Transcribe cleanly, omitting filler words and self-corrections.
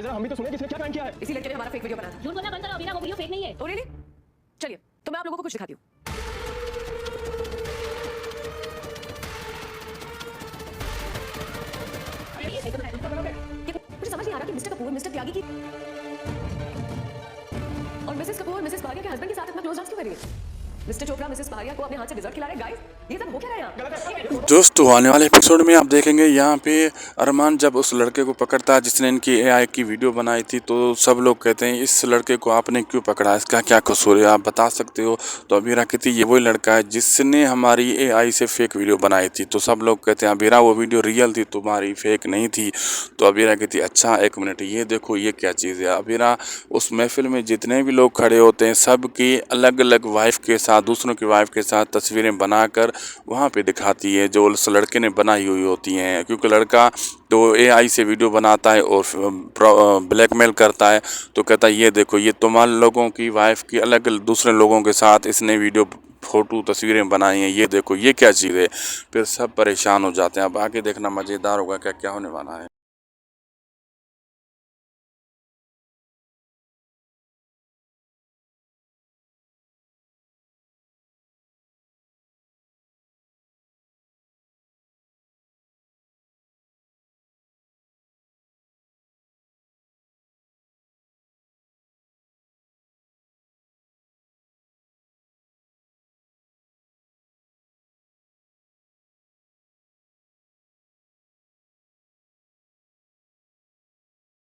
अरे जरा हम भी तो सुने किसने क्या कांड किया है। इसी लड़के ने हमारा फेक वीडियो बनाया था। झूठ बोलना बंद करो अबीरा, वो वीडियो फेक नहीं है। Oh really? चलिए तो मैं आप लोगों को कुछ दिखाती हूँ। मुझे समझ नहीं आ रहा कि मिस्टर कपूर मिस्टर त्यागी की और मिसेस कपूर मिसेस पहाड़िया के हस्बैंड के साथ इतना क्लोज डांस क्यों कर रही है? मिस्टर चोपड़ा मिसेस पहाड़िया को अपने हाथ से डिजर्ट खिला रहे हैं। गाइस ये सब हो क्या रहा है यहाँ? दोस्तों आने वाले एपिसोड में आप देखेंगे यहाँ पे अरमान जब उस लड़के को पकड़ता है जिसने इनकी एआई की वीडियो बनाई थी, तो सब लोग कहते हैं इस लड़के को आपने क्यों पकड़ा, इसका क्या कसूर है, आप बता सकते हो। तो अबीरा कहती है ये वही लड़का है जिसने हमारी एआई से फेक वीडियो बनाई थी। तो सब लोग कहते हैं अबीरा वो वीडियो रियल थी, तुम्हारी फेक नहीं थी। तो अबीरा कहती है अच्छा एक मिनट ये देखो ये क्या चीज़ है। अबीरा उस महफिल में जितने भी लोग खड़े होते हैं सबकी अलग अलग वाइफ के साथ दूसरों की वाइफ के साथ तस्वीरें बनाकर वहाँ पे दिखाती है जो उस लड़के ने बनाई हुई होती हैं, क्योंकि लड़का तो एआई से वीडियो बनाता है और ब्लैकमेल करता है। तो कहता है ये देखो ये तुम्हारे लोगों की वाइफ की अलग अलग दूसरे लोगों के साथ इसने वीडियो फोटो तस्वीरें बनाई हैं, ये देखो ये क्या चीज़ है। फिर सब परेशान हो जाते हैं। अब आगे देखना मज़ेदार होगा क्या क्या होने वाला है।